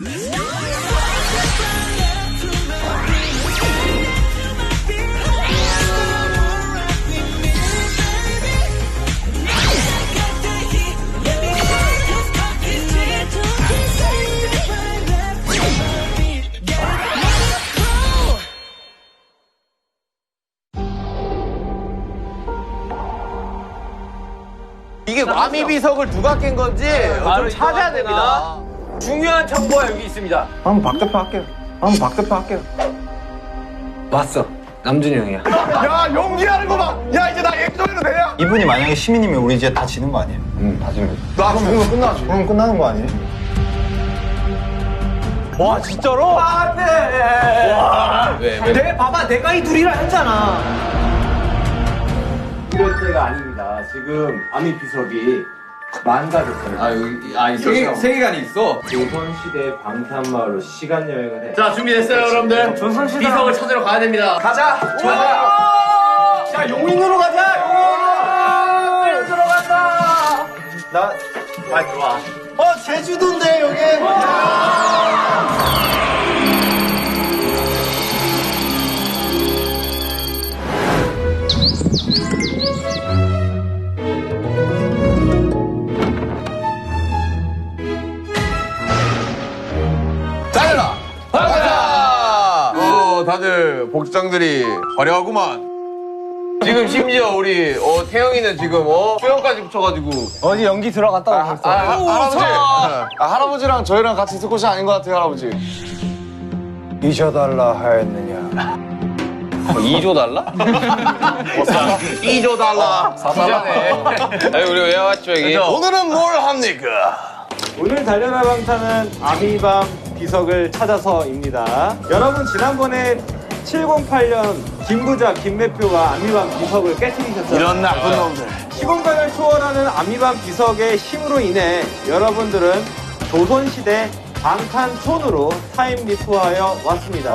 이게 아미 비석을 누가 깬 건지 좀 찾아야 됩니다. 중요한 정보가 여기 있습니다. 한번 박 대표 할게요. 한번 박 대표 할게요. 왔어. 남준이 형이야. 야, 용기하는 거 봐. 야, 이제 나 얘기 좀 해도 돼요? 이분이 만약에 시민이면 우리 이제 다 지는 거 아니에요? 다 지는 거죠. 나 죽으면 끝나지. 그럼 끝나는 거 아니에요? 와, 진짜로? 안 돼. 와. 왜? 봐봐. 내가 이 둘이라 했잖아. 이럴 때가 아닙니다. 지금 아미 비석이 망가졌어요. 아 여기 세계관이 있어. 조선시대 방탄마을로 시간 여행을 해. 자 준비됐어요 여러분들. 조선시대 비석을 찾으러 가야 됩니다. 가자. 좋아. 자, 용인으로 가자. 용인 들어간다. 나 빨리 들어와. 제주도인데 여기. 달려라. 가자. 다들 복장들이 화려하구만. 지금 심지어 우리 태영이는 지금 수영까지 붙여가지고 어디 연기 들어갔다고 벌써. 할아버지. 할아버지랑 저희랑 같이 있을 곳이 아닌 것 같아요, 할아버지. 잊어달라 하였느냐. 2조 달라? 2조 달러. 사사하네. 아니 우리 왜 왔죠 여기? 오늘은 뭘 합니까? 오늘 달려라 방탄은 아미밤 비석을 찾아서입니다. 여러분 지난번에 708년 김부자 김매표가 아미밤 비석을 깨뜨리셨잖아요. 이런 나쁜 놈들. 시공간을 초월하는 아미밤 비석의 힘으로 인해 여러분들은 조선시대 방탄촌으로 타임리프하여 왔습니다.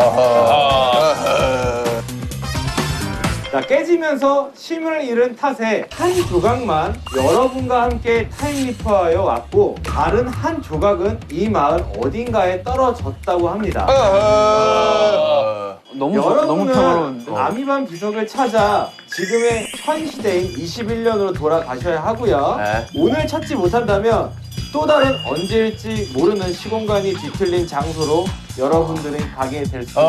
자, 깨지면서 힘을 잃은 탓에 한 조각만 여러분과 함께 타임리프하여 왔고 다른 한 조각은 이 마을 어딘가에 떨어졌다고 합니다. 여러분은 아미밤 비석을 찾아 지금의 현 시대인 21년으로 돌아가셔야 하고요. 오늘 찾지 못한다면 또 다른 언제일지 모르는 시공간이 뒤틀린 장소로 여러분들이 가게 될 수 있습니다.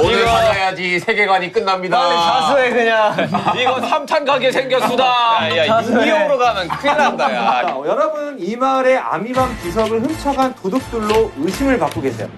오늘 가야지 세계관이 끝납니다. 빨리 자수해 그냥. 이거 3탄 가게 생겼수다. 야 6.25로 가면 큰일 난다 야. 자, 여러분은 이 마을의 아미밤 비석을 훔쳐간 도둑들로 의심을 받고 계세요.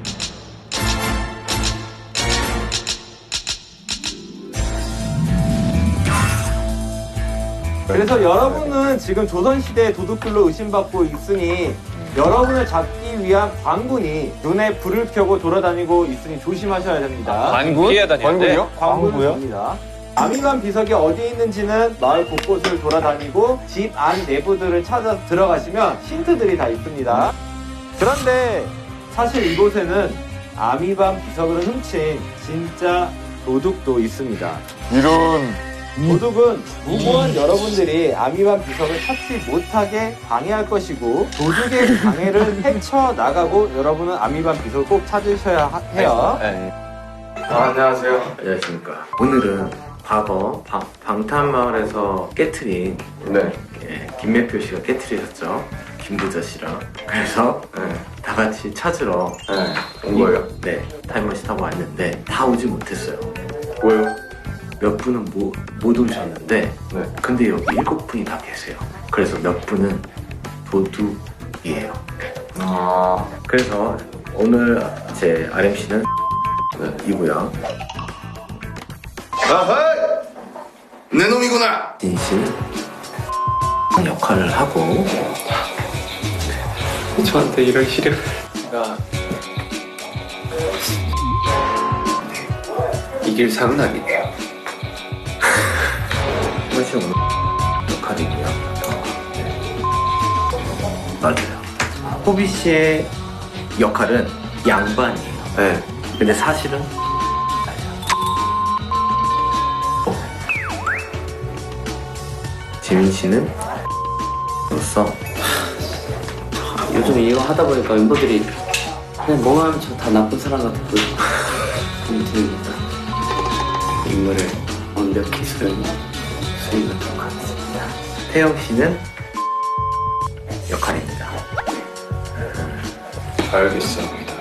그래서 여러분은 지금 조선시대 도둑들로 의심받고 있으니 여러분을 잡기 위한 광군이 눈에 불을 켜고 돌아다니고 있으니 조심하셔야 됩니다. 관군? 피해 다니는데? 광군은 됩니다. 아미밤 비석이 어디에 있는지는 마을 곳곳을 돌아다니고 집 안 내부들을 찾아 들어가시면 힌트들이 다 있습니다. 그런데 사실 이곳에는 아미밤 비석을 훔친 진짜 도둑도 있습니다. 이런. 도둑은 무고한 여러분들이 아미밤 비석을 찾지 못하게 방해할 것이고 도둑의 방해를 헤쳐나가고 여러분은 아미밤 비석을 꼭 찾으셔야 해요. 안녕하세요. 안녕하십니까. 오늘은 과거 방탄마을에서 깨트린 김매표 씨가 깨트리셨죠. 김부자 씨랑. 그래서 다 같이 찾으러 온 거예요? 네. 타임머신 타고 왔는데 다 오지 못했어요. 뭐요? 몇 분은 못 오셨는데 근데 여기 7분이 다 계세요. 그래서 몇 분은 도둑이에요. 그래서 오늘 제 RMC는 이고요. 아하! 내 놈이구나! 진실 역할을 하고 저한테 이런 시련. 이길 상은 아니에요. 사실 오늘 역할이고요. 맞아요. 호비 씨의 역할은 양반이에요. 네. 근데 사실은 지민 씨는 로서 요즘 이거 하다 보니까 멤버들이 그냥 뭐만 하면 저 다 나쁜 사람 같아 보이고. 아무튼입니다. 인물을 완벽히 수행하도록 하겠습니다. 태영 씨는 역할입니다. 알겠습니다.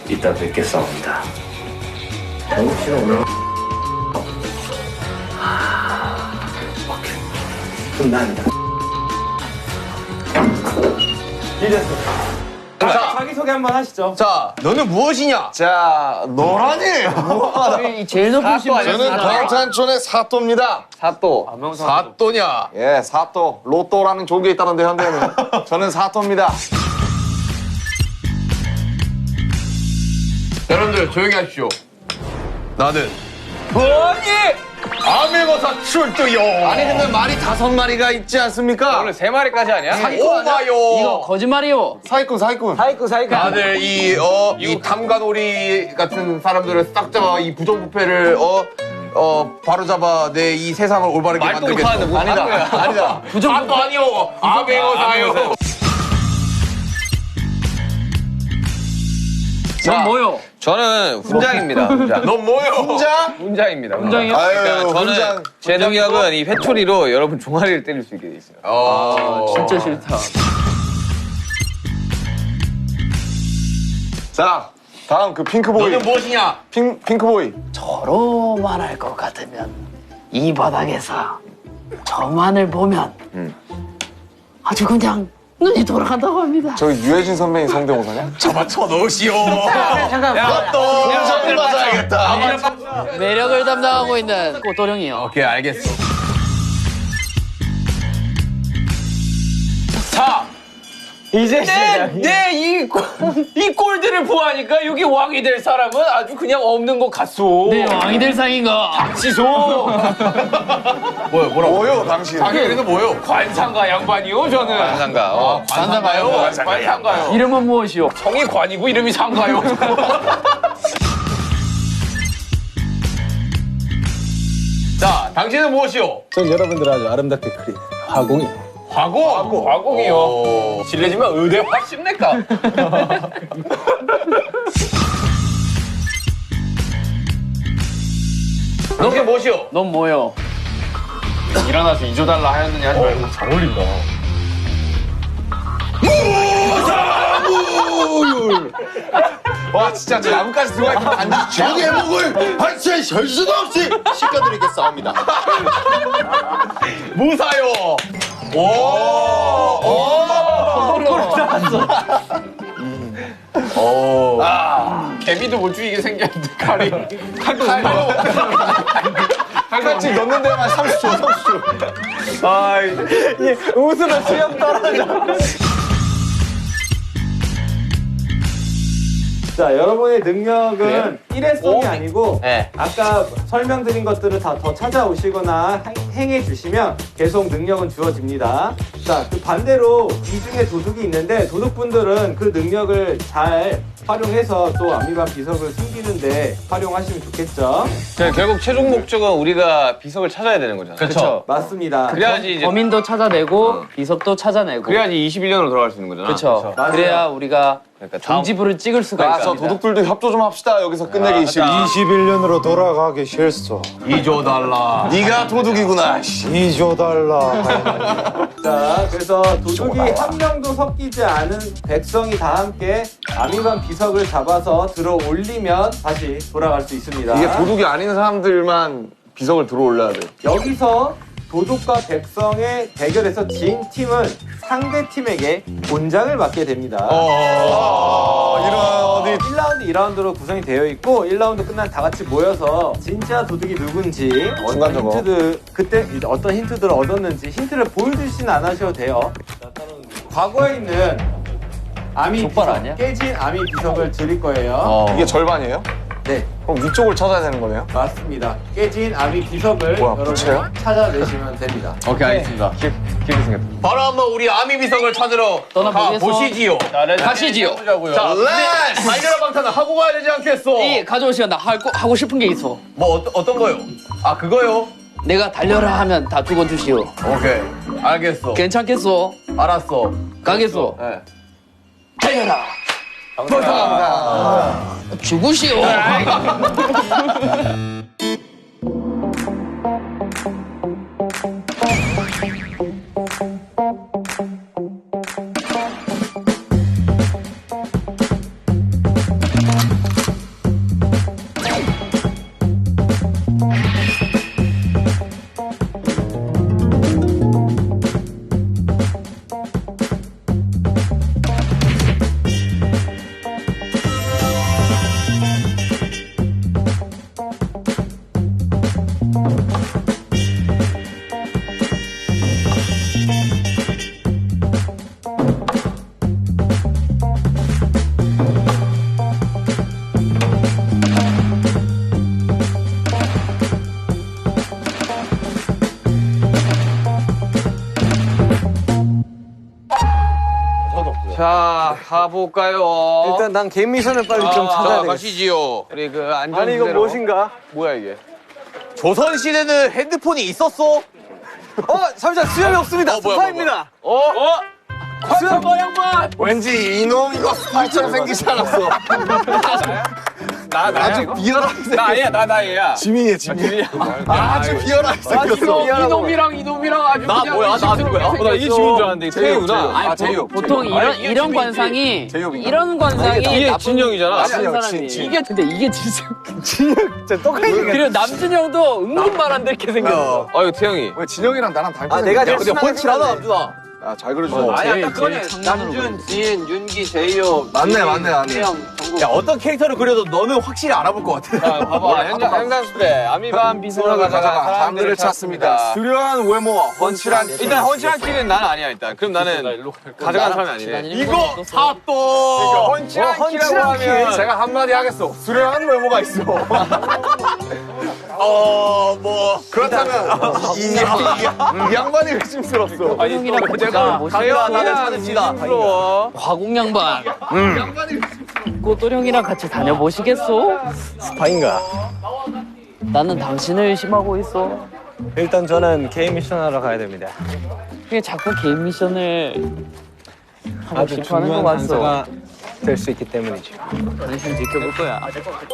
이따 뵙겠습니다. 정국 씨는 오늘 오케이. 끝납니다. 자기소개 한번 하시죠. 자, 너는 무엇이냐? 자, 너라니! 이 제일 높은 신분. 저는 방탄촌의 사또입니다. 사또. 사또냐? 예, 사또. 로또라는 종교 있다는데, 현대에는. 저는 사또입니다. 여러분들 조용히 하십시오. 나는 아메거사 출두요. 아니, 근데 말이 5마리가 있지 않습니까? 오늘 3마리까지 아니야? 사기꾼 아니야? 오마요. 이거 거짓말이요. 사기꾼. 다들 이 탐관오리 같은 사람들을 싹 잡아 이 부정부패를 바로 잡아 내 이 세상을 올바르게 만들겠어. 아니다. 부정부패 아니요. 아메거사요. 넌 뭐요? 저는 훈장입니다. 훈장. 넌 뭐요? 훈장? 훈장입니다. 훈장이요? 그러니까 아유, 저는 훈장. 제 능력은 이 회초리로 여러분 종아리를 때릴 수 있게 돼 있어요. 진짜 싫다. 자, 다음 그 핑크보이. 너는 무엇이냐? 핑크보이. 저로 말할 것 같으면 이 바닥에서 저만을 보면 아주 그냥 눈이 돌아간다고 합니다. 저기 유해진 선배님 성대모사냐? 잡아쳐 넣으시오. 잠깐만. 좀 맞아야겠다. 매력을 담당하고 있는 꽃도령이요. 오케이, 알겠어. 자, 이제 이 꼴들을 보아하니까 여기 왕이 될 사람은 아주 그냥 없는 것 같소. 네, 왕이 될 상인가? 시소. 뭐요, 당신? 그래서 뭐요? 관상가 양반이요, 저는. 관상가. 관상가요? 관상가요. 이름은 무엇이요? 성이 관이고 이름이 상가요. 자, 당신은 무엇이요? 전 여러분들 아주 아름답게 그린 화공이요. 화공이요. 실례지만 의대 화십니까? 너게 무엇이요? 넌 뭐요? 일어나서 2조 달라 하였느냐 하지 말고 잘 어울린다. 와, 진짜 저 나무까지 들어가 있고 단지 저기 해먹을 발수의 혈수도 없이 시켜드리게 싸웁니다. 무사요. 개미도 못 죽이게 생겼는데 칼이 칼같이 넣는 데만 30초. 웃으면 수염 떨어져. 자, 여러분의 능력은 일회성이 아니고 네. 아까 설명드린 것들을 다 더 찾아오시거나 행해 주시면 계속 능력은 주어집니다. 자, 그 반대로 이 중에 도둑이 있는데 도둑분들은 그 능력을 잘 활용해서 또 아미반 비석을 숨기는데 활용하시면 좋겠죠. 결국 최종 목적은 우리가 비석을 찾아야 되는 거잖아. 그렇죠. 맞습니다. 그래야지 이제 범인도 찾아내고 비석도 찾아내고. 그래야지 21년으로 돌아갈 수 있는 거잖아. 그렇죠. 맞아요. 그래야 우리가 그러니까 다음- 종지부를 찍을 수가 아, 있습니다. 저 도둑들도 협조 좀 합시다. 여기서 끝내기 21년으로 돌아가기 싫소. 2조 달러. 네가 도둑이구나. 씨. 2조 달러. 자, 그래서 도둑이 한 명도 섞이지 않은 백성이 다 함께 아미반 비석을 잡아서 들어 올리면 다시 돌아갈 수 있습니다. 이게 도둑이 아닌 사람들만 비석을 들어 올려야 돼. 여기서 도둑과 백성의 대결에서 진 팀은 상대 팀에게 곤장을 맡게 됩니다. 이런 어디 1라운드, 2라운드로 구성이 되어 있고 1라운드 끝난 다 같이 모여서 진짜 도둑이 누군지 어떤 저거. 힌트들 그때 어떤 힌트들을 얻었는지 힌트를 보여주진 않으셔도 돼요. 과거에 있는 아미 족발 비석, 아니야? 깨진 아미 비석을 드릴 거예요. 이게 절반이에요? 네, 그럼 위쪽을 찾아야 되는 거네요? 맞습니다. 깨진 아미 비석을 뭐야, 여러분 부채야? 찾아내시면 됩니다. 오케이, 알겠습니다. 기쁘게 생겼다. 바로 한번 우리 아미 비석을 찾으러 떠나보겠어. 가보시지요. 가시지요. 자, 우리 달걀 방탄은 하고 가야 되지 않겠어? 이 가져올 시간 나 하고 싶은 게 있어. 뭐 어떤 거요? 아, 그거요? 내가 달려라 하면 다 죽어주시오. 오케이, 알겠어. 괜찮겠소? 알았어. 가겠소? 네. 달려라. 죽으시오. 자, 가볼까요? 일단 난 개인 미션을 빨리 좀 찾아야 자, 되겠어. 가시지요. 우리 그 안전. 아니 이거 무엇인가? 뭐야 이게? 조선 시대는 핸드폰이 있었어? 잠시만 수염이 없습니다. 뭐야, 스파입니다. 수염 양반. 왠지 이놈 이거 스파이처럼 생기지 않았어. 아주 비열하게 생겼어. 나 아니야, 나 얘야. 지민이야, 지민. 아주 비열하게 생겼어. 이놈이랑 아주 나 뭐야? 나 누구야? 나 이게 지민 줄 알았는데 태우구나. 아니, 보통 이런 관상이 이런 관상이 이게 나쁜 진영이잖아. 나쁜 사람이 이게 근데 이게 진짜 진짜 똑같이 생겼어. 그리고 남준형도 은근 말 안 듣게 생겼어. 이거 태영이. 왜 진영이랑 나랑 닮고 내가 제일 근데 훤칠하다 남준아. 아, 잘 그려주네. 아니야, 딱 꺼내. 남준, 진, 윤기, 제이홉. 맞네. 야, 어떤 캐릭터를 그려도 너는 확실히 알아볼 것 같아. 봐봐. 행단수 때 아미반 비서를 가다가 사람들을 찾습니다. 수려한 외모와 훤칠한 일단 헌칠한 키는 나는 아니야 일단. 그럼 나는 가져가는 사람이 아니네. 이거 사또 훤칠한 키라고 하면 제가 한마디 하겠어. 수려한 외모가 있어. 그렇다면 이 양반이 의심스럽어. 형이랑 제가 모시다. 나는 찾읍시다. 화공 양반. 꼬돌형이랑 같이 다녀보시겠소? 스파인가? 나는 당신을 의심하고 있어. 일단 저는 개인 미션 하러 가야 됩니다. 그게 자꾸 개인 미션을 하고 싶어하는 것 같소. 될 수 있기 때문이죠. 당신 지켜볼 거야.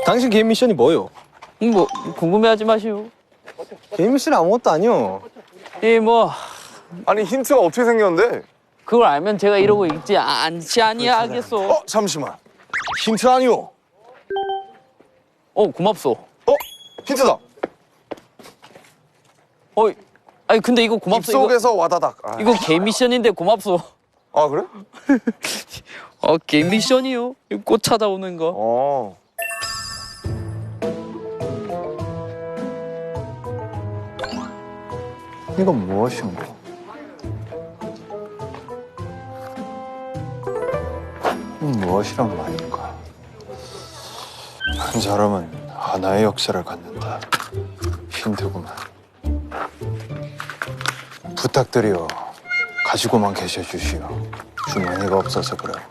당신 개인 미션이 뭐요? 뭐 궁금해하지 마시오. 개인 미션 아무것도 아니요. 뭐 아니, 힌트가 어떻게 생겼는데? 그걸 알면 제가 이러고 있지 않지 아니하겠소. 잠시만. 힌트 아니오. 고맙소. 힌트다. 아니 근데 이거 고맙소. 입속에서 와다닥. 이거 개인 미션인데 고맙소. 아, 그래? 개인 미션이요. 이거 꽃 찾아오는 거. 이건 무엇인가? 무엇이란 말인가? 한 사람은 하나의 역사를 갖는다. 힌트구만. 부탁드려 가지고만 계셔 주시오. 주머니가 없어서 그래요.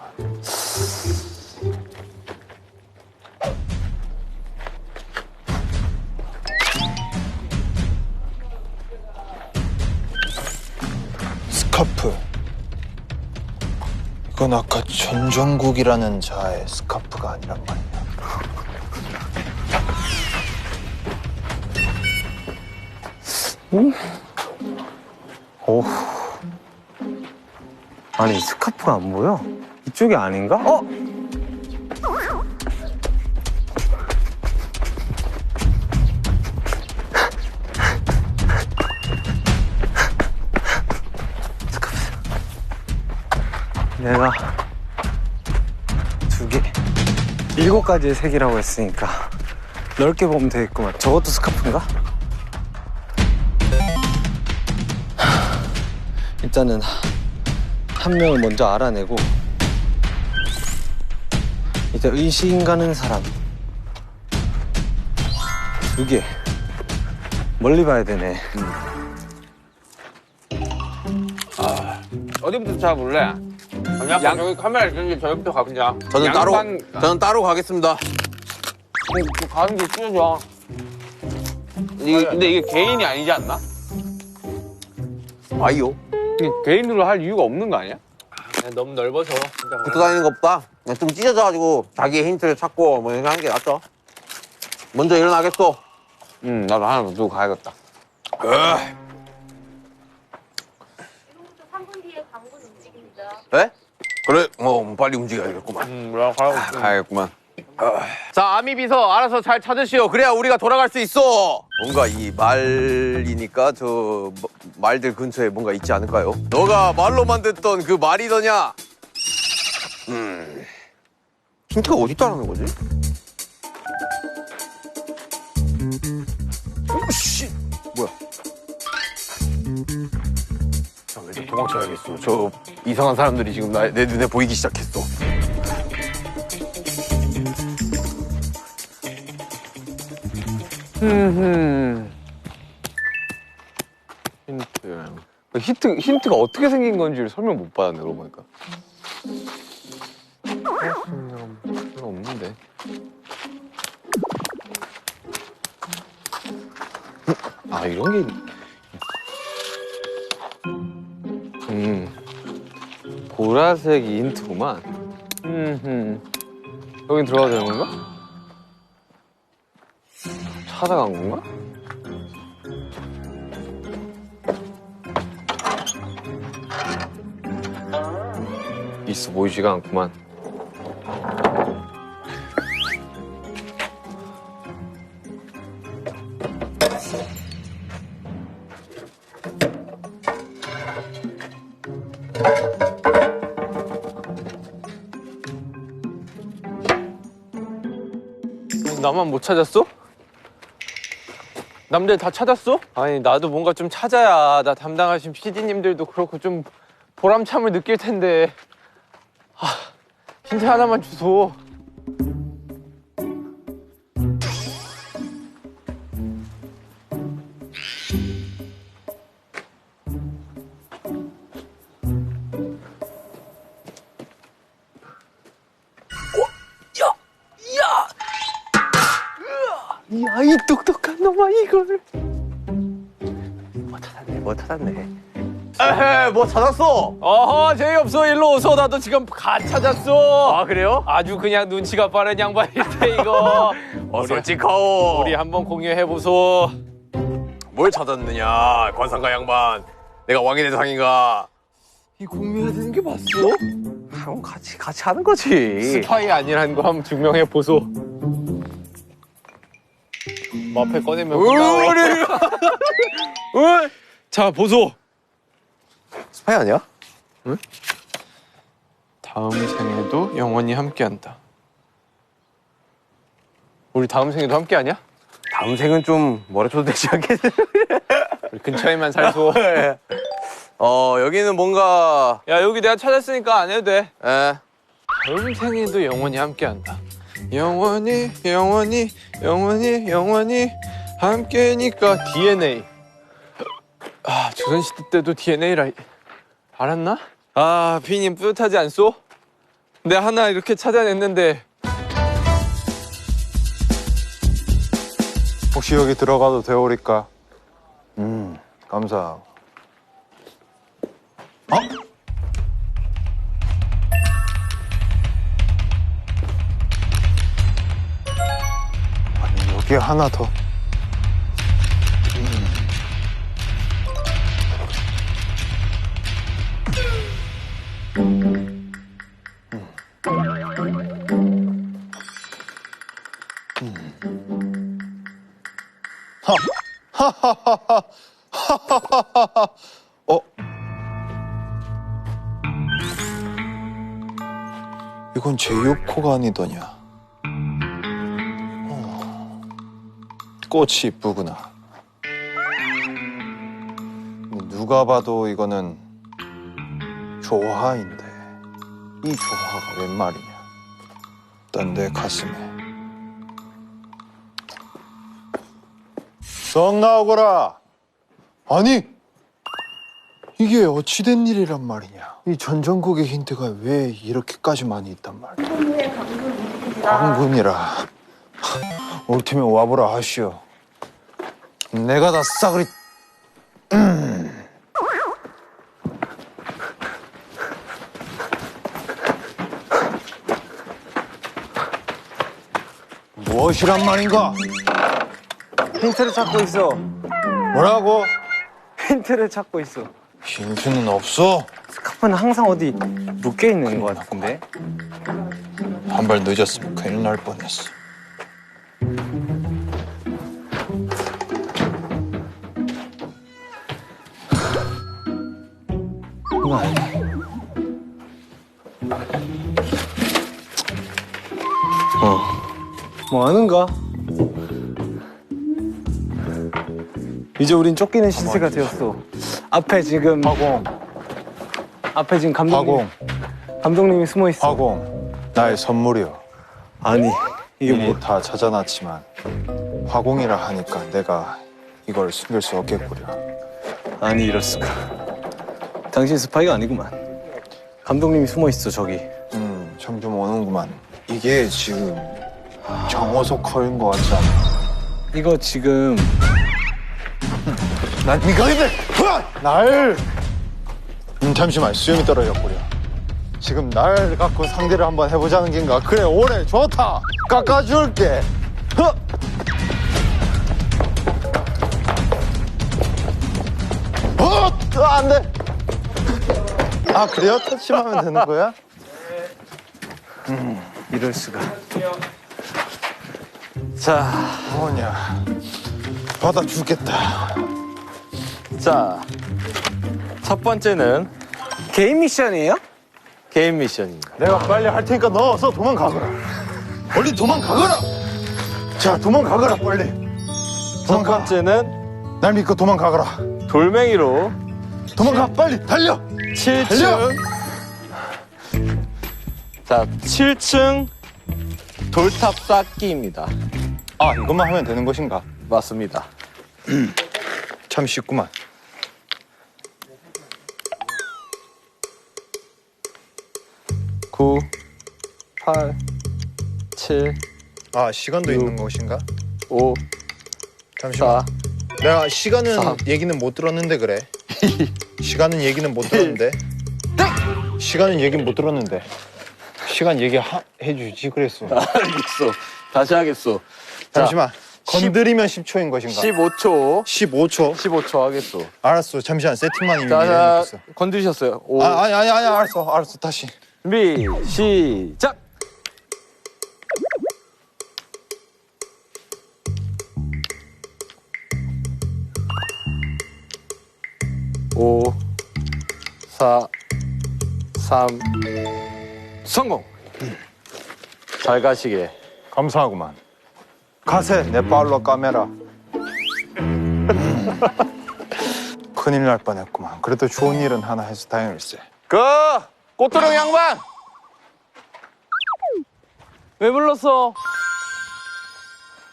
스카프. 이건 아까 전정국이라는 자의 스카프가 아니란 말이야. 오. 아니 스카프가 안 보여? 이쪽이 아닌가? 내가 2개, 7가지의 색이라고 했으니까 넓게 보면 되겠구만. 저것도 스카프인가? 일단은 한 명을 먼저 알아내고 이제 의심 가는 사람 2개 멀리 봐야 되네. 어디부터 잡을래? 양 여기 카메라 있는데 저기부터 가보자. 저는 따로 가겠습니다. 가는 게 찢어져. 근데 이게 개인이 아니지 않나? 아이요. 이게 개인으로 할 이유가 없는 거 아니야? 너무 넓어서. 붙어 다니는 것보다 그냥 좀 찢어져가지고 자기의 힌트를 찾고 뭐 이렇게 하는 게 낫죠. 먼저 일어나겠어. 나도 하나 두고 가야겠다. 지금부터 3분 뒤에 광분 움직입니다. 네? 그래, 빨리 움직여야겠구만. 가야겠구만. 자, 아미 비서 알아서 잘 찾으시오. 그래야 우리가 돌아갈 수 있어. 뭔가 이 말이니까 저 말들 근처에 뭔가 있지 않을까요? 너가 말로만 듣던 그 말이더냐? 힌트가 어디 있다는 거지? 씨, 뭐야? 자, 이제 도망쳐야겠어. 저 이상한 사람들이 지금 내 눈에 보이기 시작했어. 힌트가 어떻게 생긴 건지를 설명 못 받았네, 그러고 보니까. 별로 없는데. 아, 이런 게. 보라색이 힌트구만. 여긴 들어가도 되는 건가? 찾아간 건가? 있어 보이지가 않구만. 나만 못 찾았어? 남들 다 찾았어? 아니 나도 뭔가 좀 찾아야 나 담당하신 PD님들도 그렇고 좀 보람참을 느낄 텐데. 힌트 하나만 주소. 야, 이 똑똑한 놈아, 이걸. 뭐 찾았네. 에헤, 뭐 찾았어? 어허, 재미없어. 일로 오소. 나도 지금 가 찾았어. 아, 그래요? 아주 그냥 눈치가 빠른 양반인데, 이거. 솔직하오. 우리 한번 공유해보소. 뭘 찾았느냐, 관상가 양반. 내가 왕의 대상인가? 이 공유해야 되는 게 맞어? 그럼 같이 하는 거지. 스파이 아니라는 거 한번 증명해보소. 뭐 앞에 꺼내면 자, 보소. 스파이 아니야? 응? 다음 생에도 영원히 함께한다. 우리 다음 생에도 함께하냐? 다음 생은 좀 멀어져도 되지 않겠어? 우리 근처에만 살소. 여기는 뭔가. 야, 여기 내가 찾았으니까 안 해도 돼. 에. 다음 생에도 영원히 함께한다. 영원히 영원히 영원히 영원히 함께니까 DNA. 아, 조선시대 때도 DNA라 알았나? 아, 피님 뿌듯하지 않소? 내가 하나 이렇게 찾아냈는데. 혹시 여기 들어가도 되오리까? 감사. 아니 여기 하나 더. 이건 제육코가 아니더냐. 꽃이 이쁘구나. 누가 봐도 이거는 조화인데 이 조화가 웬 말이냐. 일단 내 가슴에 썩 나오거라. 아니 이게 어찌된 일이란 말이냐. 이 전전국의 힌트가 왜 이렇게까지 많이 있단 말이야. 광분이라. 올 테면 와보라 하시오. 내가 다 싸그리. 무엇이란 말인가? 힌트를 찾고 있어. 뭐라고? 힌트를 찾고 있어. 힌트는 없어. 스카프는 항상 어디 묶여 있는 것 같은데. 한 발 늦었으면 큰일 날 뻔했어. 이거 아니야. 뭐 하는가? 이제 우린 쫓기는 시세가 되었어. 앞에 지금 화공, 앞에 지금 감독님이 숨어 있어. 화공. 나의 선물이여. 아니 이게 이미 뭐? 다 찾아놨지만 화공이라 하니까 내가 이걸 숨길 수 없겠구려. 아니 이럴 수가. 당신 스파이가 아니구만. 감독님이 숨어 있어 저기. 점점 오는구만. 이게 지금 정호석 컬인 것 같지 않아? 이거 지금 난 이거인데 날 잠시만 수염이 떨어졌구려. 지금 날 갖고 상대를 한번 해보자는 긴가? 그래 오래 좋다 깎아줄게. 안돼. 아 그래요? 터치하면 되는 거야? 이럴 수가. 자, 뭐냐 받아주겠다. 자, 첫 번째는 개인 미션이에요? 개인 미션입니다. 내가 빨리 할 테니까 넣어서 도망가거라. 빨리 도망가거라. 자 도망가거라 빨리. 첫 번째는 날 믿고 도망가거라. 돌멩이로 도망가 빨리 달려. 7층. 자, 7층 돌탑 쌓기입니다. 아 이것만 하면 되는 것인가? 맞습니다. 참 쉽구만. 구, 8, 7, 아 시간도 있는 것인가? 5, 잠시만. 4, 내가 시간은 3. 얘기는 못 들었는데 그래. 시간은 얘기는 못 들었는데. 시간은 얘기는 못 들었는데. 시간 얘기해주지 그랬어. 알겠어. 다시 하겠어. 자, 잠시만. 건드리면 10초인 것인가? 15초. 15초. 15초 하겠어. 알았어. 잠시만. 세팅만 이미 자, 해놓겠어. 건드리셨어요. 5, 아니 알았어. 다시. 준비, 시작! 오, 4, 3, 성공! 잘 가시게. 감사하구만. 가세 내 발로 까매라. 큰일 날 뻔했구만. 그래도 좋은 일은 하나 해서 다행일세. 꽃도령 양반! 왜 불렀어?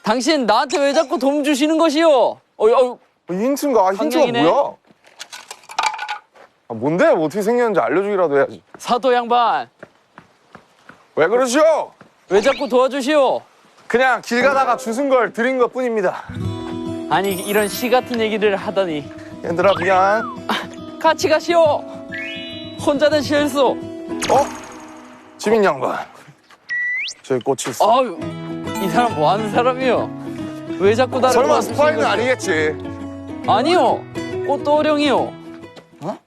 당신 나한테 왜 자꾸 도움 주시는 것이요? 힌트인가? 힌트가 환경이네. 뭐야? 아, 뭔데? 뭐 어떻게 생겼는지 알려주기라도 해야지. 사도 양반, 왜 그러시오? 왜 자꾸 도와주시오? 그냥 길 가다가 주신 걸 드린 것 뿐입니다. 아니 이런 시 같은 얘기를 하다니. 얘들아 미안. 같이 가시오. 혼자는 실수. 지민 양반. 저기 꽃이 있어. 아유, 이 사람 뭐 하는 사람이요? 왜 자꾸 나를 설마 도와주시는 스파이는 거지? 아니겠지? 아니요, 꽃도령이요. 어?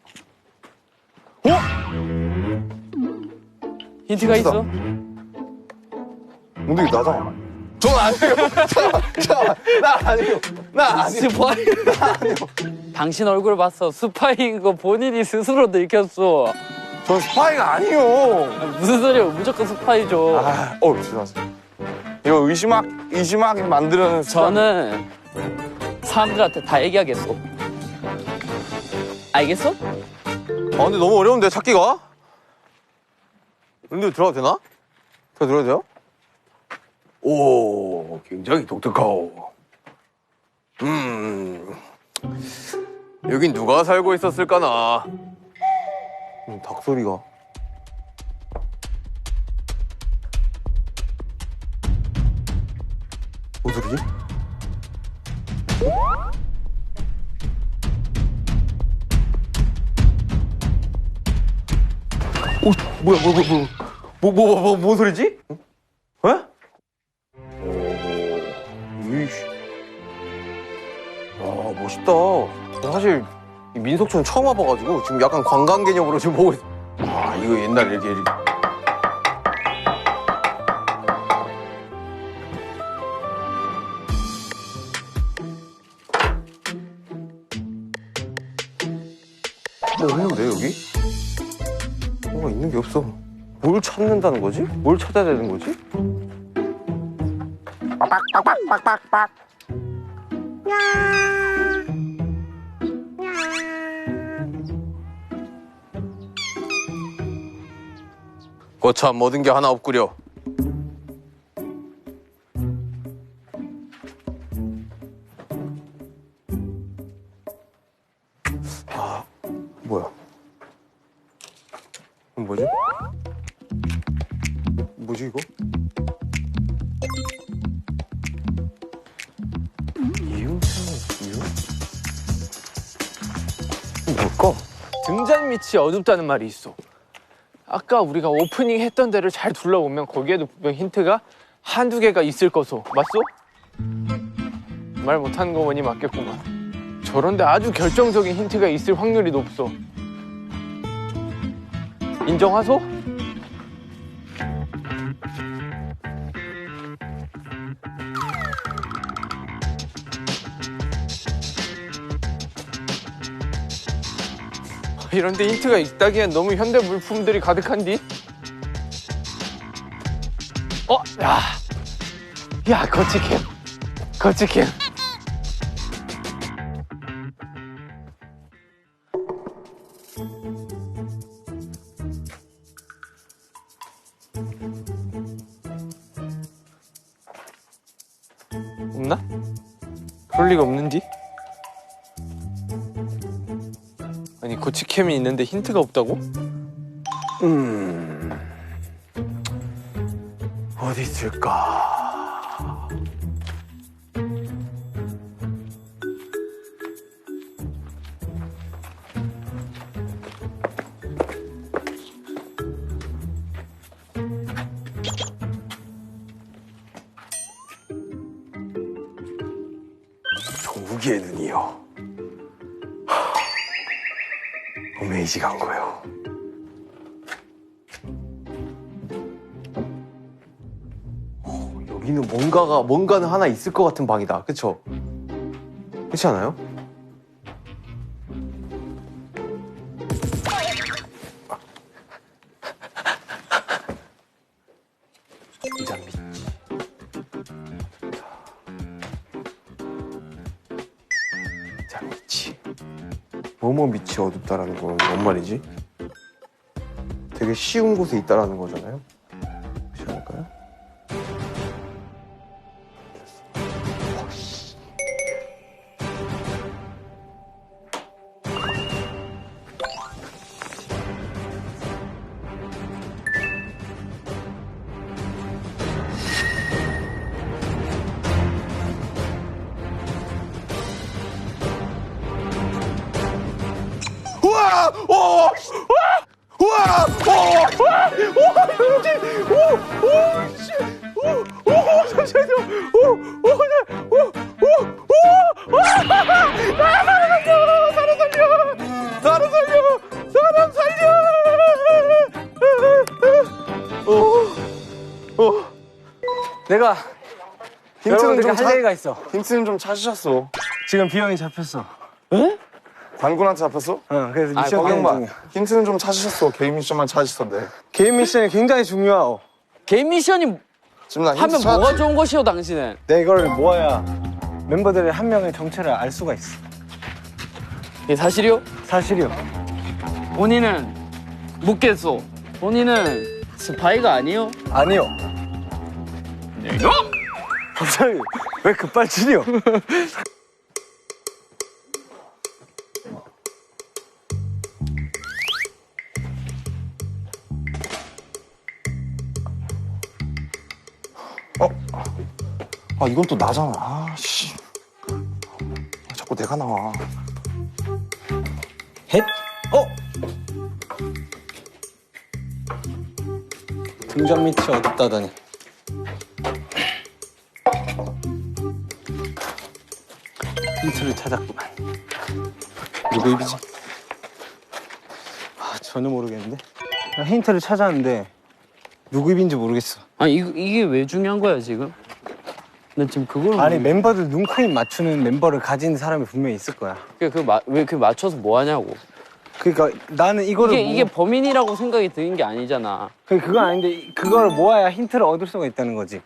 힌트가 있어? 근데 이거 나잖아. 전 아니에요. 잠깐만. 나 아니에요. 나 아니에요. 스파이. 당신 얼굴 봤어. 스파이인 거 본인이 스스로 들켰어. 전 스파이가 아니에요. 무슨 소리야? 무조건 스파이죠. 죄송합니다. 이거 의심하게 만드는 저는 사람들한테 다 얘기하겠어. 알겠어? 근데 너무 어려운데 찾기가? 근데 들어가도 되나? 들어가도 돼요? 오, 굉장히 독특하오. 여긴 누가 살고 있었을까나? 닭소리가. 뭔 소리지? 뭐야, 뭔 소리지? 에? 멋있다. 사실 이 민속촌 처음 와봐가지고 지금 약간 관광 개념으로 지금 보고 있어. 아, 이거 옛날 이렇게. 뭐 없는데 여기? 뭐가 있는 게 없어. 뭘 찾는다는 거지? 뭘 찾아야 되는 거지? 빡빡빡빡빡빡. 거참 모든 게 하나 없구려. 아, 뭐야? 이건 뭐지? 뭐지 이거? 이유? 뭘까? 등잔 밑이 어둡다는 말이 있어. 아까 우리가 오프닝 했던 데를 잘 둘러보면 거기에도 분명 힌트가 한두 개가 있을 거소. 맞소? 말 못하는 거 보니 맞겠구만. 저런데 아주 결정적인 힌트가 있을 확률이 높소. 인정하소? 이런데 힌트가 있다기엔 너무 현대 물품들이 가득한디? 야, 거치캠. 거치캠. 없나? 그럴 리가 없는디? 아니 거치캠이 있는데 힌트가 없다고? 어디 있을까? 종국이의 눈이요. 어메이징한 거요. 여기는 뭔가는 하나 있을 것 같은 방이다. 그쵸? 그렇지 않아요? 이잔 밑. 이잔 밑이. 뭐뭐 밑이 어둡다라는 건 뭔 말이지? 되게 쉬운 곳에 있다라는 거잖아요? 그렇지 않을까요? 우와! 오! 우와! 내가 힌트는 여러분들께 할 얘기가 있어. 힌트는 좀 찾으셨어. 지금 비형이 잡혔어. 단군한테 잡혔어? 응, 그래서 미션 진행 봐. 중이야. 힌트는 좀 찾으셨어. 개인 미션만 찾으시던데. 개인 미션이 굉장히 중요하오. 개인 미션이 지금 나 힌트 하면 찾았지? 뭐가 좋은 것이오 당신은? 내가 이걸 모아야 멤버들의 한 명의 정체를 알 수가 있어. 이게 사실이요? 사실이요. 본인은 묻겠소. 본인은 스파이가 아니요? 아니요. 이거? 갑자기 왜 급발진이요? 아, 이건 또 나잖아. 아, 씨. 자꾸 내가 나와. 헷? 등잔 밑이 어둡다더니. 힌트를 찾았구만. 누구 입이지? 아, 전혀 모르겠는데? 나 힌트를 찾았는데 누구 입인지 모르겠어. 아니 이게 왜 중요한 거야 지금? 난 지금 그걸 아니 멤버들 눈, 코, 입 맞추는 멤버를 가진 사람이 분명히 있을 거야. 왜 그 맞춰서 뭐 하냐고. 그러니까 나는 이거를 이게 범인이라고 생각이 드는 게 아니잖아. 그건 아닌데 그걸 모아야 힌트를 얻을 수가 있다는 거지.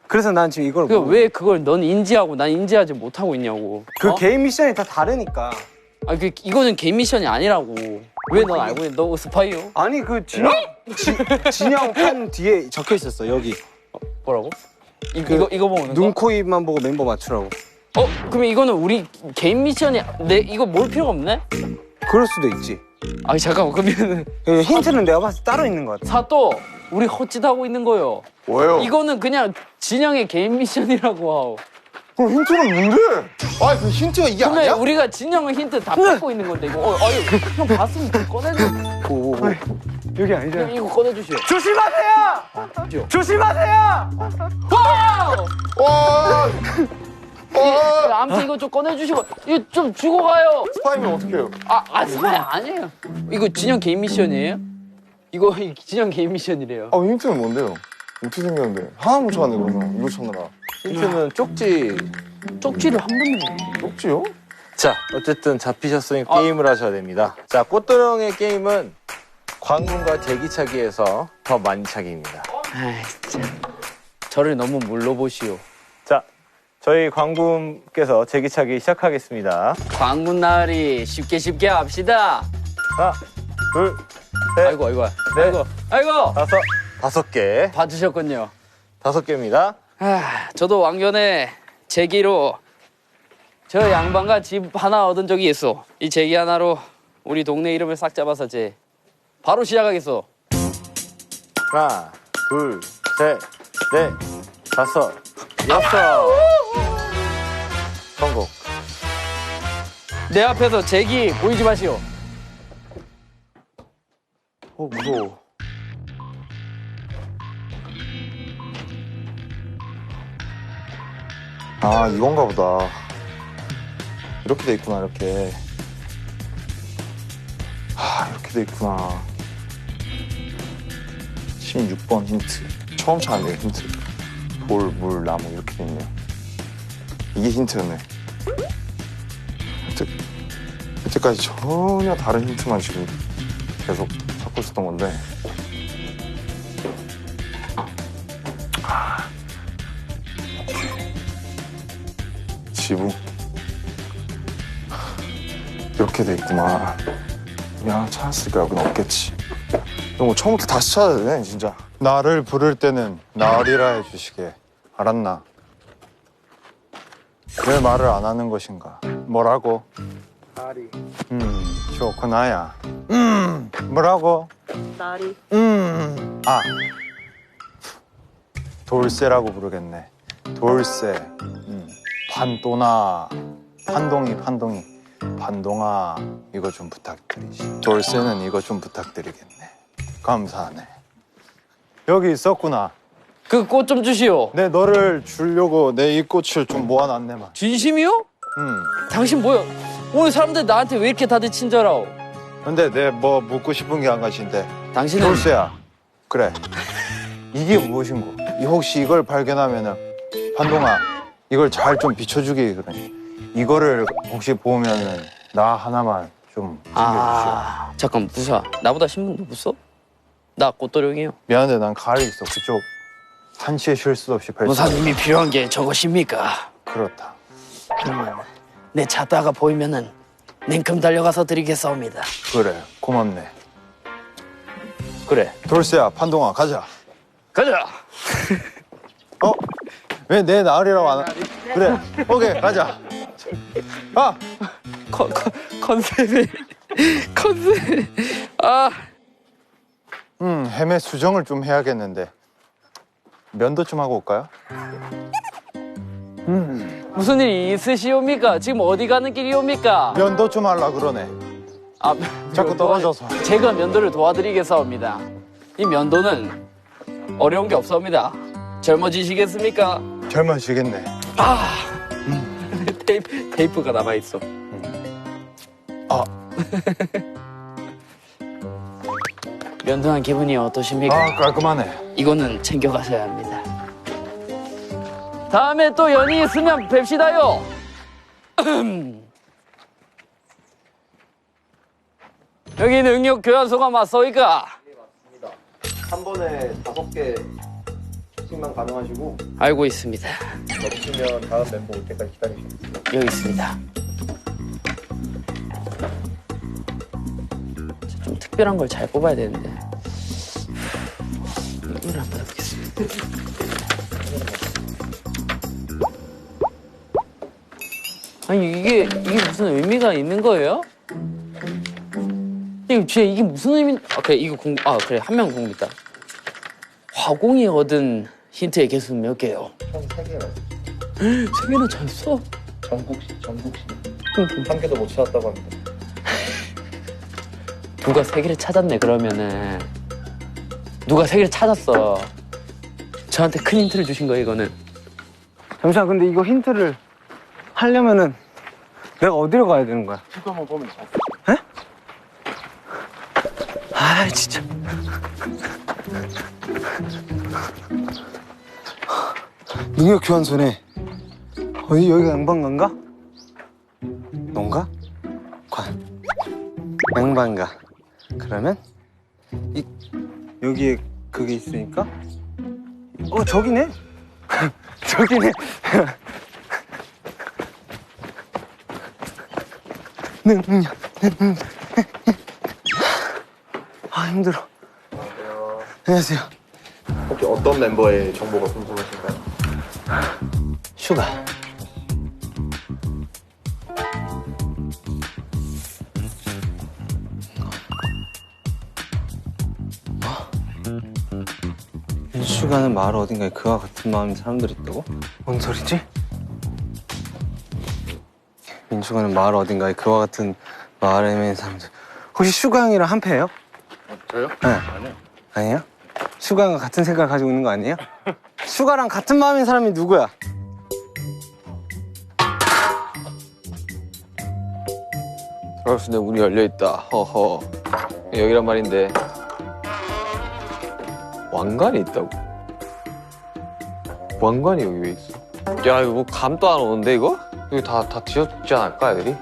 그래서 난 지금 이걸 그러니까 왜 그걸 넌 인지하고 난 인지하지 못하고 있냐고. 그 개인 미션이 다 다르니까. 아, 이거는 개인 미션이 아니라고. 왜 넌 알고 있냐? 너 스파이요? 아니 그 진영 판 뒤에 적혀 있었어 여기. 뭐라고? 이거 보는 거? 눈, 코, 입만 보고 멤버 맞추라고. 그러면 이거는 우리 개인 미션이 이거 몰 필요가 없네? 그럴 수도 있지. 아니 잠깐만 그러면은 힌트는 내가 봤을 때 따로 있는 것 같아. 사또 우리 헛짓하고 있는 거요. 뭐예요? 이거는 그냥 진영의 개인 미션이라고 하고. 그럼 힌트는 뭔데? 아, 그 힌트가 이게 그러면 아니야? 우리가 진영의 힌트 다 뺏고 있는 건데 이거. 아유 형 봤으면 좀 꺼내줘. 여기 아니잖아. 형 이거 꺼내주시오. 조심하세요! 조심하세요! 와! 아무튼 이거 좀 꺼내주시고 이거 좀 주고 가요. 스파이면 어떡해요? 스파이 아니에요. 이거 진영 개인 미션이에요? 이거 진영 개인 미션이래요. 아, 힌트는 뭔데요? 어떻게 생겼는데? 하나 못 찾았네, 그러면. 이거 찾느라. 힌트는 쪽지. 쪽지를 한 번도 못. 쪽지요? 자, 어쨌든 잡히셨으니까 게임을 하셔야 됩니다. 자, 꽃도령의 게임은 관군과 제기차기에서 더 많이 차기입니다. 아이 진짜. 저를 너무 물러보시오. 자, 저희 광군께서 제기차기 시작하겠습니다. 광군 나으리 쉽게 합시다. 하나, 둘, 셋, 아이고 넷, 아이고 다섯 개. 봐주셨군요. 5개입니다. 저도 왕년에 제기로 저 양반과 집 하나 얻은 적이 있어. 이 제기 하나로 우리 동네 이름을 싹 잡아서 바로 시작하겠어. 하나, 둘, 셋, 넷, 다섯, 여섯. 성공. 내 앞에서 제기 보이지 마시오. 무서워. 아, 이건가 보다. 이렇게 돼 있구나, 이렇게. 이렇게 돼 있구나. 16번 힌트. 처음 찾았네요, 힌트. 돌, 물, 나무 이렇게 돼 있네요. 이게 힌트였네. 여태까지 전혀 다른 힌트만 지금 계속 찾고 있었던 건데. 지붕. 이렇게 돼 있구만. 야, 찾았을까? 여긴 없겠지. 이거 뭐 처음부터 다시 찾아야 되네, 진짜. 나를 부를 때는 나으리라 해주시게. 알았나? 왜 말을 안 하는 것인가? 뭐라고? 나리. 좋구나야. 뭐라고? 나리. 아. 돌쇠라고 부르겠네. 돌쇠. 판도나. 판동이. 판동아, 이거 좀 부탁드리지. 돌쇠는 이거 좀 부탁드리겠네. 감사하네. 여기 있었구나. 그 꽃 좀 주시오. 내 너를 주려고 내 이 꽃을 좀 모아놨네만. 진심이요? 당신 뭐야? 오늘 사람들 나한테 왜 이렇게 다들 친절하오? 근데 내 뭐 묻고 싶은 게 한 가지인데. 당신은 돌쇠야. 그래. 이게 무엇인고? 혹시 이걸 발견하면은 판동아, 이걸 잘 좀 비춰주기 그러니. 이거를 혹시 보면은 나 하나만 좀 챙겨주시오. 잠깐 무사. 나보다 신분 누구어? 나 꽃도령이요. 미안한데 난 가을이 있어. 그쪽 한치의 실수 없이 발사. 무사님이 필요한 게 저것입니까? 그렇다. 그러면 내 차다가 보이면은 냉큼 달려가서 드리겠사옵니다. 그래, 고맙네. 그래. 돌쇠야, 판동아, 가자. 가자. 왜 내 나으리라고 안 하? 그래, 오케이, 가자. 아, 컨셉. 헤매 수정을 좀 해야겠는데. 면도 좀 하고 올까요? 무슨 일이 있으시옵니까? 지금 어디 가는 길이옵니까? 면도 좀 하려 그러네. 자꾸 떨어져서. 제가 면도를 도와드리겠사옵니다. 이 면도는 어려운 게 없사옵니다. 젊어지시겠습니까? 젊어지겠네. 테이프가 남아있어. 면도한 기분이 어떠십니까? 아, 깔끔하네. 이거는 챙겨가셔야 합니다. 다음에 또 연이 있으면 뵙시다요. 여기 능력 교환소가 맞소이까? 한 번에 5개씩만 가능하시고 알고 있습니다. 넘치면 다음 멤버 올 때까지 기다리시면 돼요. 여기 있습니다. 좀 특별한 걸 잘 뽑아야 되는데. 이걸 한번 해보겠습니다. 아니 이게 무슨 의미가 있는 거예요? 이게 무슨 의미? 그래 이거 그래 한 명 공부 있다. 화공이 얻은 힌트의 개수는 몇 개요? 총 3개가 3개나 찾았어? 전국시 한 개도 못 찾았다고 합니다. 누가 3개를 찾았네 그러면은 누가 3개를 찾았어. 저한테 큰 힌트를 주신 거예요 이거는. 잠시만, 근데 이거 힌트를 하려면은 내가 어디로 가야 되는 거야? 한번 보면 돼. 아, 진짜. 능력 교환소네. 어디 여기가 양반가인가? 농가? 관. 양반가. 그러면 여기에 그게 있으니까. 저기네. 저기네. 능력. 아, 힘들어. 안녕하세요. 혹시 어떤 멤버의 정보가 궁금하신가요? 슈가. 슈가는 마을 어딘가에 그와 같은 마음인 사람들이 있다고? 뭔 소리지? 민슈가는 마을 어딘가에 그와 같은 마을에 있는 사람들. 혹시 슈가 형이랑 한패예요? 저요? 네. 아니에요? 슈가 형과 같은 생각을 가지고 있는 거 아니에요? 슈가랑 같은 마음인 사람이 누구야? 들어갈 수 있는 문이 열려있다. 허허. 여기란 말인데 왕관이 있다고? 왕관이 여기 왜 있어? 야 이거 뭐 감도 안 오는데 이거? 이거 다 뒤졌지 않을까 애들이?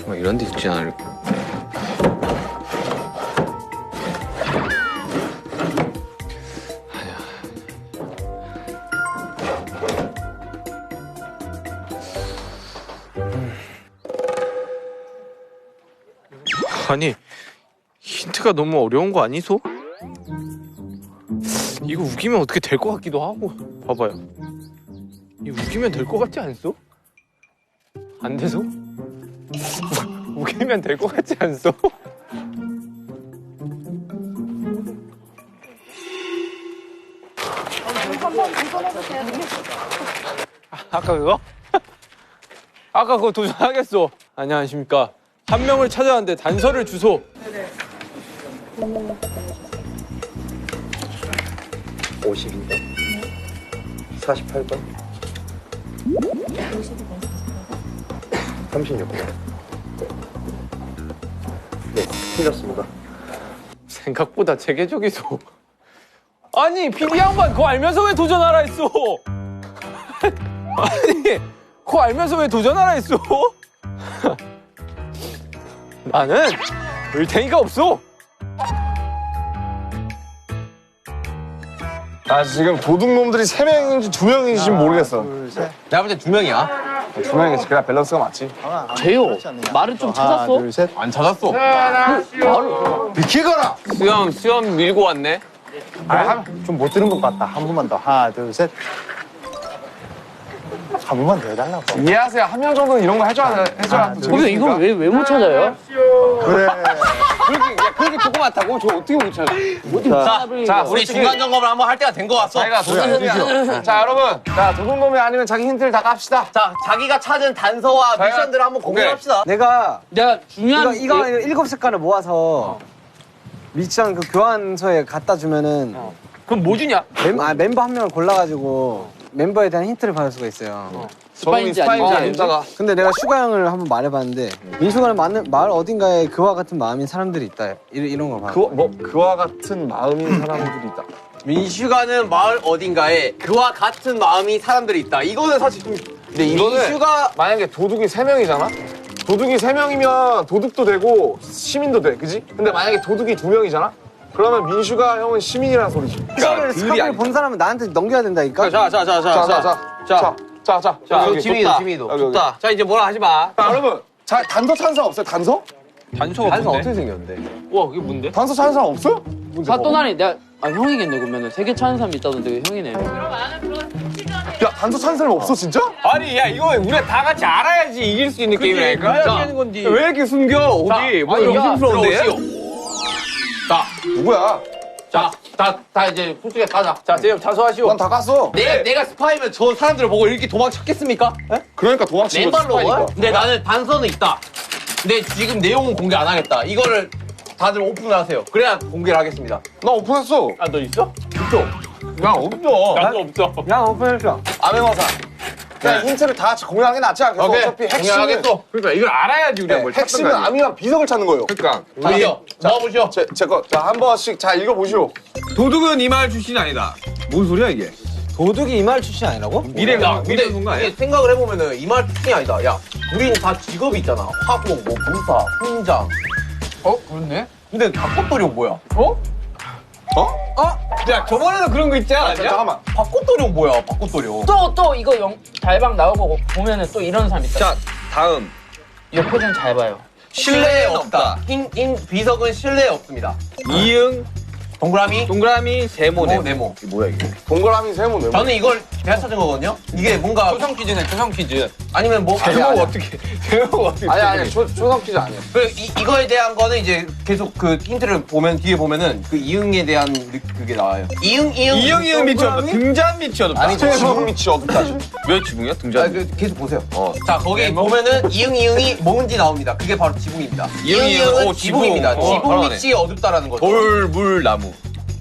뭐 이런 데 있지 않을까? 아니 힌트가 너무 어려운 거 아니소? 이거 우기면 어떻게 될 것 같기도 하고. 봐봐요. 이거 우기면 될 것 같지 않소? 안 돼서? 우기면 될 것 같지 않소? 아까 그거? 아까 그거 도전하겠어. 안녕하십니까. 한 명을 찾아왔는데 단서를 주소. 52번 48번 36번 네, 틀렸습니다. 생각보다 체계적이소. 아니 PD 양반 그거 알면서 왜 도전하라 했어? 아니 그거 알면서 왜 도전하라 했어? 나는 을탱이가 없어. 아, 지금 도둑놈들이 3명인지 2명인지 모르겠어. 내가 볼 때 2명이야. 2명이지. 그래야 밸런스가 맞지. 제요. 말은 좀 찾았어? 둘, 셋. 안 찾았어. 비키거라! 수염 밀고 왔네. 좀 못 들은 것 같다. 한 번만 더. 하나, 둘, 셋. 한 번만 더 해달라고. 이해하세요. 한 명 정도는 이런 거 해줘야 그러면 이걸 왜 못 찾아요? 그래. 그렇게 조금 많다고? 저 어떻게 못 찾아? 자, 우리 중간 점검을 한번 할 때가 된 것 같소. 자, 여러분. 자, 도둑놈이 아니면 자기 힌트를 다 깝시다. 자, 자기가 찾은 단서와 미션들을 한번 공개합시다. 내가 중요한 이거 7색깔을 모아서 미션 그 교환소에 갖다 주면은 그럼 뭐 주냐? 멤버 한 명을 골라가지고 멤버에 대한 힌트를 받을 수가 있어요. 스파인지 아닌지. 근데 내가 슈가 형을 한번 말해봤는데 민수가 맞는 마을 어딘가에 그와 같은 마음인 사람들이 있다. 이런 거 봐. 그와 같은 마음인 사람들이 있다. 민슈가는 마을 어딘가에 그와 같은 마음이 사람들이 있다. 이거는 사실 좀. 근데 이거는 민슈가 만약에 도둑이 3명이잖아? 도둑이 3명이면 도둑도 되고 시민도 돼, 그지? 근데 만약에 도둑이 2명이잖아? 그러면 민슈가 형은 시민이라는 소리지. 사고를 본 사람은 나한테 넘겨야 된다니까. 자, 지민이도. 좋다. 자, 이제 뭐라 하지 마. 자, 여러분. 자, 단서 찾은 사람 없어요? 단서? 단서가 없는데? 어떻게 생겼는데? 와, 그게 뭔데? 단서 찾은 사람 없어요? 사또나니 내가 형이겠네 그러면은 3개 찾는 사람이 있다던데 형이네. 야, 단서 찾은 사람 없어, 진짜? 아니, 야, 이거 우리가 다 같이 알아야지 이길 수 있는 게임이라니까? 자, 하는 건지. 왜 이렇게 숨겨? 어디? 뭐 의심스러운데? 자, 누구야? 다 이제 솔직히 가자. 자, 대형 자수하시오. 난 다 갔어. 내가 스파이면 저 사람들을 보고 이렇게 도망쳤겠습니까? 그러니까 도망친 거지, 맨발로? 스파이니까. 근데 나는 단서는 있다. 근데 지금 내용은 공개 안 하겠다. 이거를 다들 오픈을 하세요. 그래야 공개를 하겠습니다. 나 오픈했어. 아, 너 있어? 야, 없어. 나도 없어. 야 오픈해줘. 암행어사. 그냥 힌트를 다 같이 공유하는 게 낫지 않겠어? 어차피 핵심은, 공개하겠어. 그러니까 이걸 알아야지 우리가 뭘 찾던 핵심은 거야. 암이랑 비석을 찾는 거예요. 그러니까. 우리요. 넣어보시오. 제 거, 자, 한 번씩 자, 읽어보시오. 도둑은 이 마을 출신이 아니다. 뭔 소리야 이게? 도둑이 이 마을 출신 아니라고? 미래가 근데 미래 거 이게 아니야? 생각을 해보면은 이 말 특징이 아니다. 야, 우린 다 직업이 있잖아. 화공, 뭐 군사, 훈장. 그렇네. 근데 벚꽃도령 뭐야? 야, 저번에도 그런 거 있지 않았냐? 잠깐만. 벚꽃도령 뭐야? 벚꽃도령. 또 이거 달방 나오고 보면은 또 이런 사람 있다. 자, 다음. 옆에 좀 잘 봐요. 신뢰에 없다. 비석은 신뢰에 없습니다. 이응, 동그라미, 세모, 네모. 뭐야, 이게? 동그라미 세모 네모. 저는 이걸 제가 찾은 거거든요. 이게 뭔가 초성 퀴즈네, 초성 퀴즈. 아니면 뭐 제목 어떻게, 제목 어떻게. 아니, 초성 퀴즈 아니야. 이거에 대한 거는 이제 계속 그 힌트를 보면 뒤에 보면은 그 이응에 대한 그게 나와요. 이응 이응 밑이 어둡다. 등잔 밑이 어둡다. 아니, 지붕 밑이 어둡다. 왜 지붕이야? 등잔? 계속 보세요. 자, 거기 보면은 이응이 뭔지 나옵니다. 그게 바로 지붕입니다. 이응은 오, 지붕입니다. 지붕. 지붕 바로네. 밑이 어둡다라는 거죠. 돌, 물, 나무.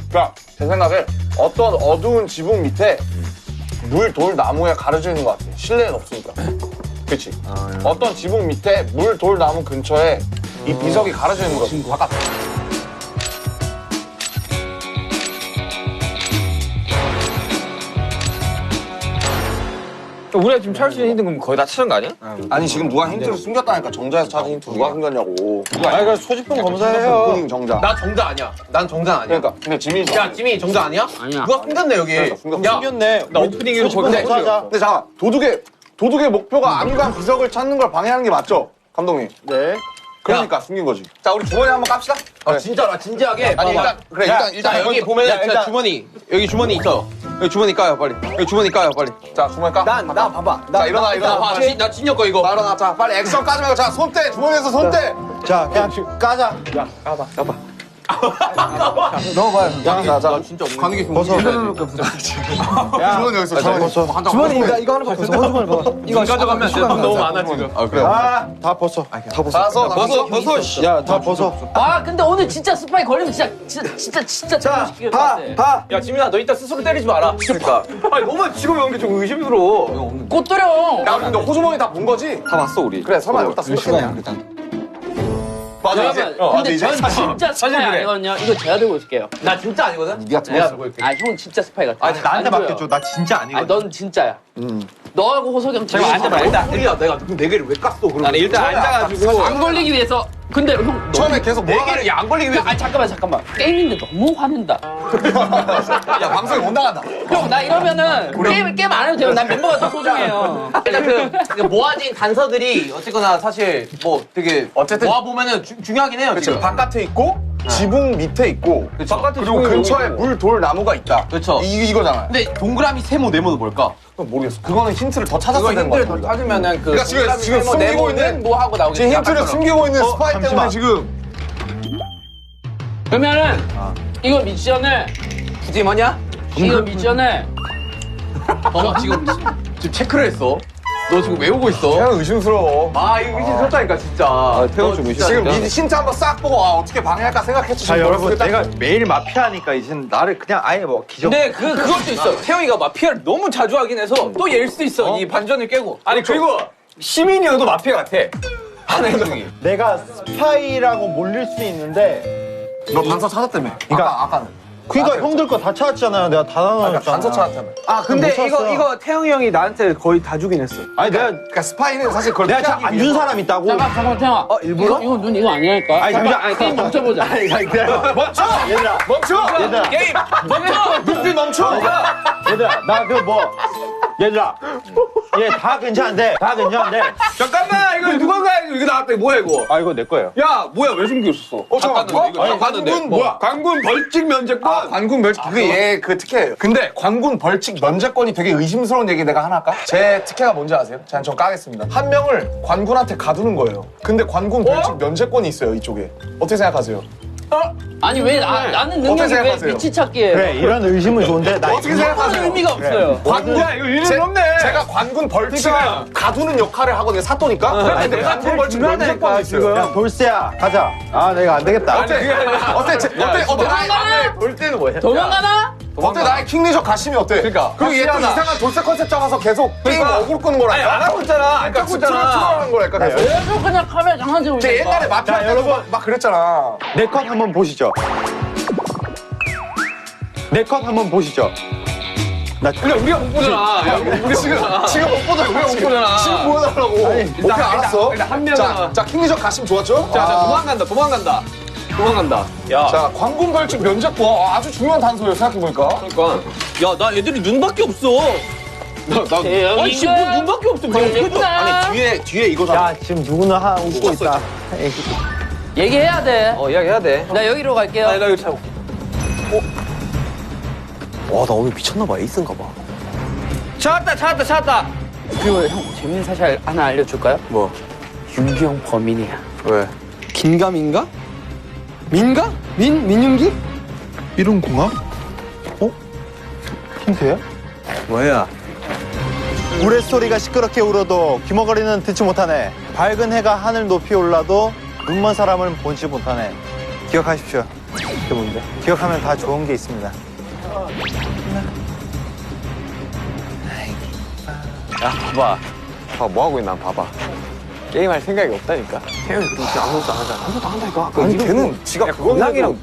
그러니까 제 생각에 어떤 어두운 지붕 밑에 물, 돌, 나무에 가려져 있는 것 같아. 실내는 없으니까. 그렇지. 어떤 지붕 밑에 물, 돌, 나무 근처에 이 비석이 가려져 있는 거지. 우리가 지금 찾을 수 있는 힌트는 거의 다 찾은 거 아니야? 아니 지금 누가 힌트를 숨겼다니까. 정자에서 찾은 힌트 누가 숨겼냐고. 아니, 그럼 소지품 검사해요. 오프닝 정자. 나 정자 아니야. 난 정자 아니야. 그러니까 근데 지민이 야, 지민이 정자 아니야? 아니야. 누가 숨겼네 여기. 그러니까 숨겼어. 숨겼네. 나 오프닝에서 거기 근데 잠깐 도둑의 목표가 암간 비석을 찾는 걸 방해하는 게 맞죠, 감독님? 네. 그러니까 숨긴 거지. 자, 우리 주머니 한번 깝시다. 아, 진짜 나 진지하게. 아니 봐봐. 일단 자, 여기 보면은 야, 일단 여기 주머니 있어. 여기 주머니 까요 빨리. 여기 주머니 까요 빨리. 자, 주머니 까. 나 봐봐. 자, 일어나. 봐, 나 진혁 거 이거. 자, 일어나. 자, 빨리 액션 까지 말고 자, 손 떼. 주머니에서 손 떼. 자, 그냥 까자. 넣어봐요. 자, 진짜 관계 벗어. 주머니 여기서 주머니. 주머니 이거 하나 벗어. 주머니 봐봐. 이거 가져가면 안 돼. 돈 너무 많아 지금. 아, 그래요. 다 벗어. 다 벗어. 벗어. 야, 다 벗어. 아 근데 오늘 진짜 스파이 걸리면 진짜 시킬 것 같아. 야, 지민아, 너 이따 스스로 때리지 마라. 그러니까. 아니, 너만 지금 연기 좀 의심스러워. 꽃도령. 야, 근데 호주머니 다 본 거지? 다 봤어, 우리. 그래, 설마 여기다 숨겼겠냐. 맞아, 이제. 근데 이제 전 진짜 스파이 그래. 아니거든요. 이거 제가 들고 있을게요. 나 진짜 아니거든. 네가 내가 들고 있게. 아 형 진짜 스파이 같아. 아니, 나한테 안 보여. 맡겨줘. 나 진짜 아니 아니거든. 넌 진짜야. 너하고 호석이 제가 앉아봐, 일단. 우리야 내가 그럼 네 개를 왜 깠어? 그럼 나는 일단 앉아가지고. 안 걸리기 위해서. 근데 형 처음에 계속 네 뭐가 개를 안 걸리기 위해서. 아니 잠깐만. 게임인데 너무 화낸다. 야, 방송에 못 나간다. 형 나 이러면은 게임 안 해도 돼요. 난 멤버가 더 소중해요. 일단 그 모아진 단서들이 어쨌거나 사실 뭐 되게 어쨌든- 모아 보면은 중요하긴 해요. 그렇죠. 지금. 바깥에 있고 지붕 밑에 있고 그리고 근처에 물, 돌, 나무가 있다. 그렇죠. 이거잖아요. 근데 동그라미 세모 네모는 뭘까? 모르겠어. 그거는 힌트를 더 찾았어야 그거 되는 거 힌트를 같아. 더 찾으면은 그. 그러니까 지금 숨기고 있는 뭐 하고 나오겠지. 지금 힌트를 숨기고 있는 스파이 때문에 지금 그러면은 이거 미션을 굳이 뭐냐? 이거 미션을 봐봐 지금 체크를 했어. 너 지금 외우고 있어. 태양 의심스러워. 아, 이거 의심스럽다니까, 진짜. 태양 좀 의심. 지금 힌트 한번 싹 보고 어떻게 방해할까 생각했지. 자 여러분 내가 매일 마피아니까 이제 나를 그냥 아예 뭐 기적. 근데 그것도 있어. 태영이가 마피아를 너무 자주 하긴 해서 또 얘일 수도 있어. 이 반전을 깨고. 아니 그리고 시민이어도 마피아 같아. 하는 행동이. 내가 스파이라고 몰릴 수 있는데. 너 단서 찾았다며. 그러니까 아까는. 그러니까 형들 거 다 찾았잖아요. 내가 다 나눠줬잖아. 단서 찾았다며. 아 근데 못 샀어. 이거 태영이 형이 나한테 거의 다 주긴 했어. 아니 내가 그러니까 스파이는 사실 그걸 내가 피하기 안 위해서. 준 사람 있다고. 잠깐 태영아. 일부러? 이거 눈 이거 아니랄까? 아니 잠시만. 게임 멈춰보자. 아니 기다려. 멈춰! 얘들아. 멈춰! 얘들아. 게임 멈춰. 눈빛 멈춰! 얘들아 나 그 뭐. 얘들아. 얘 다 괜찮은데. 다 괜찮은데. 잠깐만 이거 누가 가야 이거 나왔다. 뭐야 이거? 아 이거 내 거예요. 야 뭐야 왜 숨겼어? 잠깐만. 이거 다 봤는데. 관군 뭐야? 관군 벌칙 면제권. 아, 관군 벌칙. 그게 얘 그 특혜예요. 근데 관군 벌칙 면제권이 되게 의심스러운 얘기 내가 하나 할까? 제 특혜가 뭔지 아세요? 제가 좀 까겠습니다. 한 명을 관군한테 가두는 거예요. 근데 관군 벌칙 면제권이 있어요, 이쪽에. 어떻게 생각하세요? 아니 왜 나는 능력이 왜 생각하세요? 위치 찾기에 그래 이런 의심은 좋은데 나 어떻게 아무런 생각하세요? 의미가 없어요. 관군 야 이거 일은 없네. 제가 관군 벌칙을 그러니까. 가두는 역할을 하거든요, 사또니까. 근데 내가 관군 제일 벌칙 면제권이 있어요. 야 돌쇠야 가자. 아 내가 안 되겠다. 어때? 어때? 도망가나? 볼 때는 뭐야? 도망가나? 어때? 나의 킹리적 가심이 어때? 그러니까. 그리고 얘 또 확실하다. 이상한 돌쇠 컨셉 잡아서 계속 게임 그러니까. 어그로 끄는 거라니까. 아니 안 하고 있잖아. 안 잡고 있잖아. 트롤하는 거라니까. 계속. 계속 그냥 카메라 장난치고 제 있는 옛날에 거. 마피아 자, 때 여러분. 막 그랬잖아. 내 컷 한번 보시죠. 내 컷 한번 보시죠. 나 그러니까 우리가 못 보잖아. 야, 우리 지금 못 보자. 우리가 못 보잖아. 지금 보여달라고. 오케이, 알았어. 일단 한 명은. 자, 킹리적 가심 좋았죠? 자, 아. 도망간다. 야. 자, 관군 벌칙 면제권. 아주 중요한 단서예요, 생각해보니까. 그러니까. 야 나 애들이 눈밖에 없어. 아니 지금 뭐 눈밖에 없어. 뒤에 이거잖아. 야 지금 누구나 웃고 있다. 얘기해야 돼. 이야기해야 돼. 나 여기로 갈게요. 나 이거 참. 와 나 오늘 미쳤나봐. 에이스인가 봐. 찾았다. 그리고 형 재밌는 사실 하나 알려줄까요? 뭐? 윤기 형 범인이야. 왜? 긴가민가? 민가? 민윤기? 이런 공항? 어? 힌트야? 뭐야? 우레소리가 시끄럽게 울어도 귀머거리는 듣지 못하네. 밝은 해가 하늘 높이 올라도 눈먼 사람을 보지 못하네. 기억하십시오. 그게 뭔데? 기억하면 다 좋은 게 있습니다. 야 봐봐. 뭐 하고 있나 봐봐. 게임할 생각이 없다니까. 태영이 그렇게 아무것도 안 하잖아. 아무것도 안 한다니까. 아니, 걔는 지가 그거랑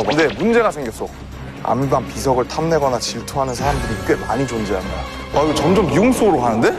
근데 문제가 생겼어. 암반 비석을 탐내거나 질투하는 사람들이 꽤 많이 존재한다. 이거 점점 미용 속으로 가는데?